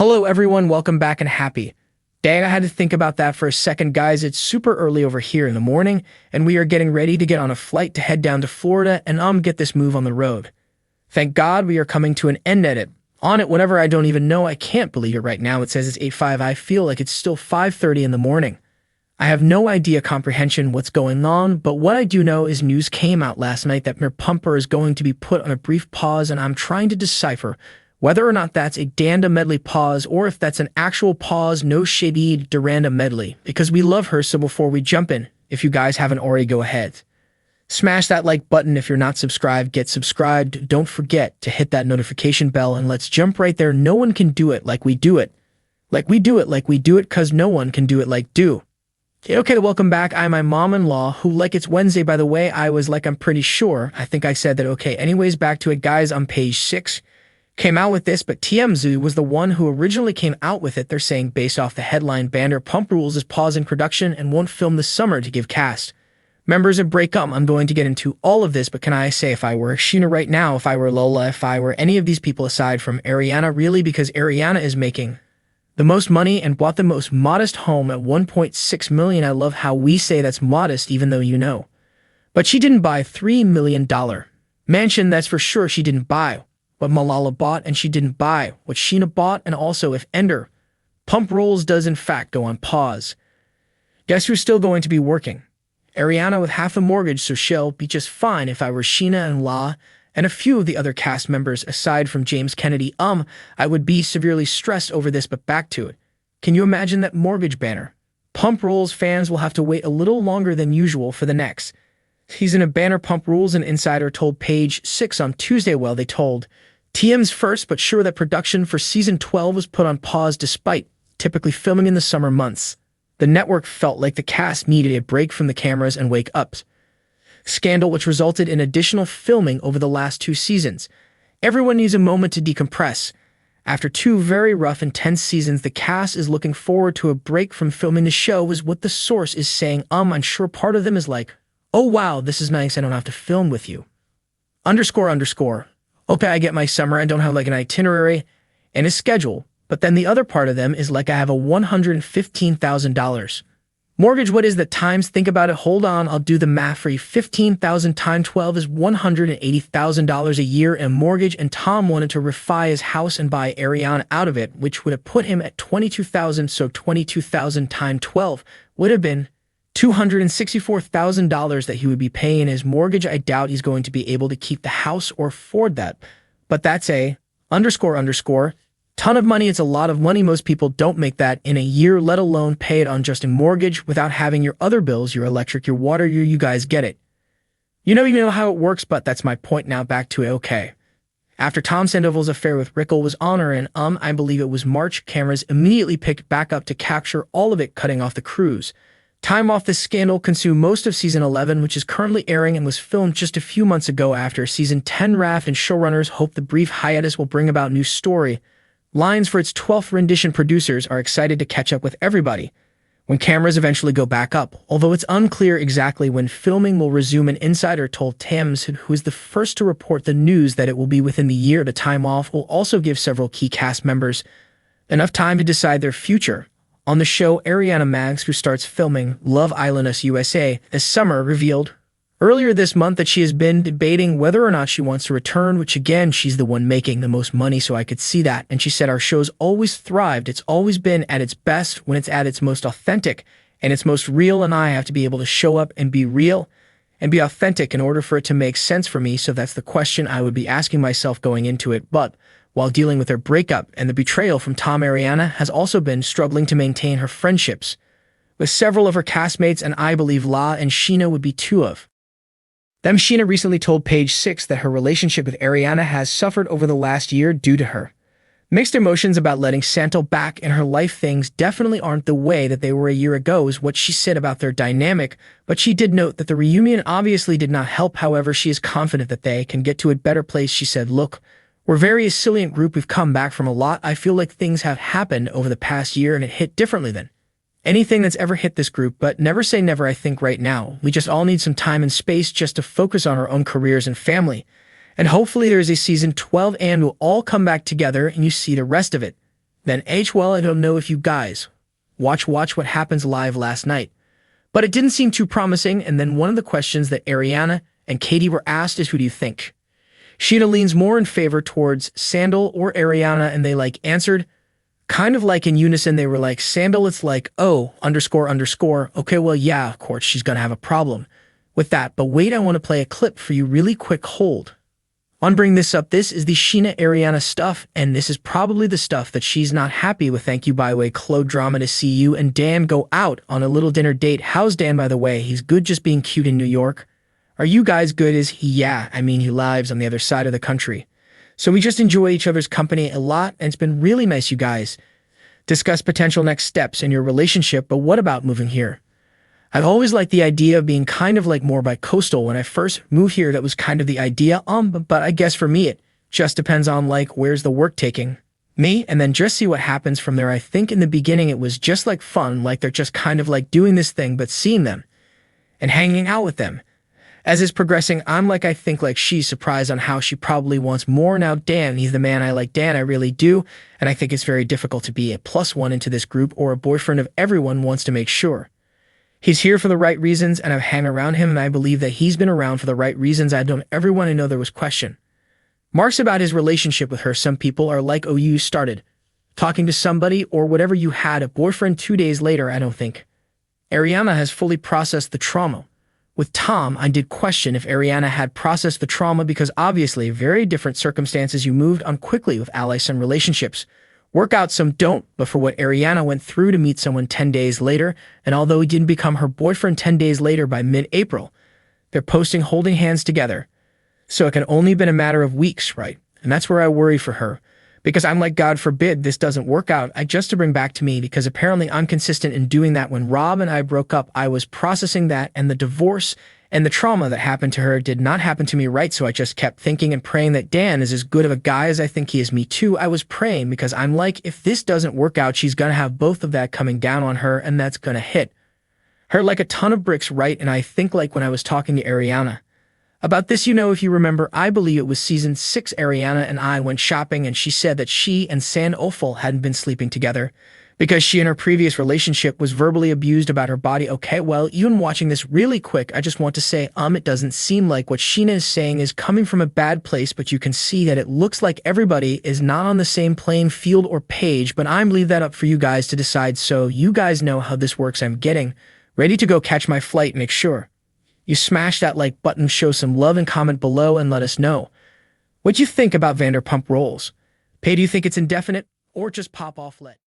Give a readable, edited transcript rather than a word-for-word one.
Hello everyone, welcome back and happy. Dang, I had to think about that for a second, guys. It's super early over here in the morning, and we are getting ready to get on a flight to head down to Florida and get this move on the road. Thank God we are coming to an end at it. On it whenever I don't even know. I can't believe it right now. It says it's 8:05. I feel like it's still 5:30 in the morning. I have no idea comprehension what's going on, but what I do know is news came out last night that Vanderpump is going to be put on a brief pause, and I'm trying to decipher whether or not that's a Danda medley pause or if that's an actual pause, no shady Duranda medley, because we love her. So before we jump in, if you guys haven't already, go ahead. Smash that like button. If you're not subscribed, get subscribed. Don't forget to hit that notification bell, and let's jump right there. No one can do it like we do it. Like we do it, because no one can do it like do. Okay, welcome back. I'm my mom-in-law, who, like, it's Wednesday, by the way. I'm pretty sure. I think I said that. Okay, anyways, back to it, guys. On page 6, came out with this, but TMZ was the one who originally came out with it. They're saying, based off the headline, Vanderpump Rules is pausing production and won't film this summer to give cast members a break. I'm going to get into all of this, but can I say, if I were Sheena right now, if I were Lola, if I were any of these people aside from Ariana, really, because Ariana is making the most money and bought the most modest home at $1.6 million. I love how we say that's modest, even though you know. But she didn't buy $3 million mansion, that's for sure. She didn't buy what Malala bought, and she didn't buy what Sheena bought. And also, if Vanderpump Rules does in fact go on pause, guess who's still going to be working? Ariana, with half a mortgage, so she'll be just fine. If I were Sheena and La and a few of the other cast members aside from James Kennedy, I would be severely stressed over this. But back to it. Can you imagine that mortgage banner? Pump Rules fans will have to wait a little longer than usual for the next season of Vanderpump Rules. An insider told Page 6 on Tuesday, well, they told TM's first but sure that production for season 12 was put on pause despite typically filming in the summer months. The network felt like the cast needed a break from the cameras and wake up scandal, which resulted in additional filming over the last 2 seasons. Everyone needs a moment to decompress. After 2 very rough, intense seasons, the cast is looking forward to a break from filming the show, is what the source is saying. I'm sure part of them is like, oh wow, this is nice, I don't have to film with you. __. Okay, I get my summer, I don't have like an itinerary and a schedule. But then the other part of them is like, I have a $115,000 mortgage. What is that times? Think about it. Hold on, I'll do the math for you. 15,000 times 12 is $180,000 a year in mortgage, and Tom wanted to refi his house and buy Ariana out of it, which would have put him at 22,000. So 22,000 times 12 would have been $264,000 that he would be paying his mortgage. I doubt he's going to be able to keep the house or afford that. But that's a __. Ton of money. It's a lot of money. Most people don't make that in a year, let alone pay it on just a mortgage without having your other bills, your electric, your water, you guys get it. You know how it works, but that's my point. Now back to it. Okay. After Tom Sandoval's affair with Rickle was on her, and I believe it was March, cameras immediately picked back up to capture all of it, cutting off the cruise time off. This scandal consumed most of season 11, which is currently airing and was filmed just a few months ago. After season 10 wrapped, and showrunners hope the brief hiatus will bring about new story lines for its 12th rendition. Producers are excited to catch up with everybody when cameras eventually go back up, although it's unclear exactly when filming will resume. An insider told Thames, who is the first to report the news, that it will be within the year. The time off will also give several key cast members enough time to decide their future. On the show, Ariana Maggs, who starts filming Love Island US USA this summer, revealed earlier this month that she has been debating whether or not she wants to return, which again, she's the one making the most money, so I could see that. And she said, our show's always thrived. It's always been at its best when it's at its most authentic and its most real, and I have to be able to show up and be real and be authentic in order for it to make sense for me. So that's the question I would be asking myself going into it. But while dealing with her breakup and the betrayal from Tom, Ariana has also been struggling to maintain her friendships with several of her castmates, and I believe La and Sheena would be 2 of them. Sheena recently told Page 6 that her relationship with Ariana has suffered over the last year due to her mixed emotions about letting Santo back in her life. Things definitely aren't the way that they were a year ago, is what she said about their dynamic, but she did note that the reunion obviously did not help. However, she is confident that they can get to a better place. She said, look, we're a very resilient group. We've come back from a lot. I feel like things have happened over the past year and it hit differently than anything that's ever hit this group, but never say never. I think right now we just all need some time and space just to focus on our own careers and family. And hopefully there's a season 12 and we'll all come back together and you see the rest of it. Then well, I don't know if you guys watch what happens live last night. But it didn't seem too promising, and then one of the questions that Ariana and Katie were asked is, who do you think? Sheena leans more in favor towards Sandal or Ariana, and they answered kind of in unison. They were like, Sandal, it's oh, underscore underscore. Okay, well, yeah, of course, she's gonna have a problem with that. But wait, I want to play a clip for you really quick. Hold on, bring this up. This is the Sheena Ariana stuff, and this is probably the stuff that she's not happy with. Thank you, by the way, Chloe. Drama to see you and Dan go out on a little dinner date. How's Dan, by the way? He's good, just being cute in New York. Are you guys good? Is he? Yeah, I mean, he lives on the other side of the country. So we just enjoy each other's company a lot, and it's been really nice, you guys. Discuss potential next steps in your relationship, but what about moving here? I've always liked the idea of being kind of more bi-coastal. When I first moved here, that was kind of the idea, but I guess for me, it just depends on where's the work taking me, and then just see what happens from there. I think in the beginning, it was just fun, they're just kind of doing this thing, but seeing them and hanging out with them. As it's progressing, I'm I think she's surprised on how she probably wants more. Now, Dan, he's the man. I like Dan, I really do, and I think it's very difficult to be a +1 into this group or a boyfriend of everyone. Wants to make sure he's here for the right reasons, and I've hung around him, and I believe that he's been around for the right reasons. I don't ever want to know there was question marks about his relationship with her. Some people are oh, you started talking to somebody or whatever, you had a boyfriend 2 days later. I don't think Ariana has fully processed the trauma. With Tom, I did question if Ariana had processed the trauma, because obviously very different circumstances. You moved on quickly with allies. Some relationships work out, some don't. But for what Ariana went through to meet someone 10 days later, and although he didn't become her boyfriend 10 days later, by mid-April, they're posting holding hands together. So it can only been a matter of weeks, right? And that's where I worry for her, because I'm God forbid this doesn't work out. Just to bring back to me, because apparently I'm consistent in doing that. When Rob and I broke up, I was processing that, and the divorce and the trauma that happened to her did not happen to me, right? So I just kept thinking and praying that Dan is as good of a guy as I think he is. Me too. I was praying, because I'm if this doesn't work out, she's gonna have both of that coming down on her, and that's gonna hit her a ton of bricks, right? And I think when I was talking to Ariana about this, if you remember, I believe it was season 6, Ariana and I went shopping, and she said that she and San Ofel hadn't been sleeping together because she in her previous relationship was verbally abused about her body. Okay, well, even watching this really quick, I just want to say, it doesn't seem like what Sheena is saying is coming from a bad place, but you can see that it looks like everybody is not on the same playing field or page, but I'm leave that up for you guys to decide. So you guys know how this works. I'm getting ready to go catch my flight. Make sure you smash that button, show some love, and comment below and let us know what you think about Vanderpump Rules. Do you think it's indefinite or just pop off let?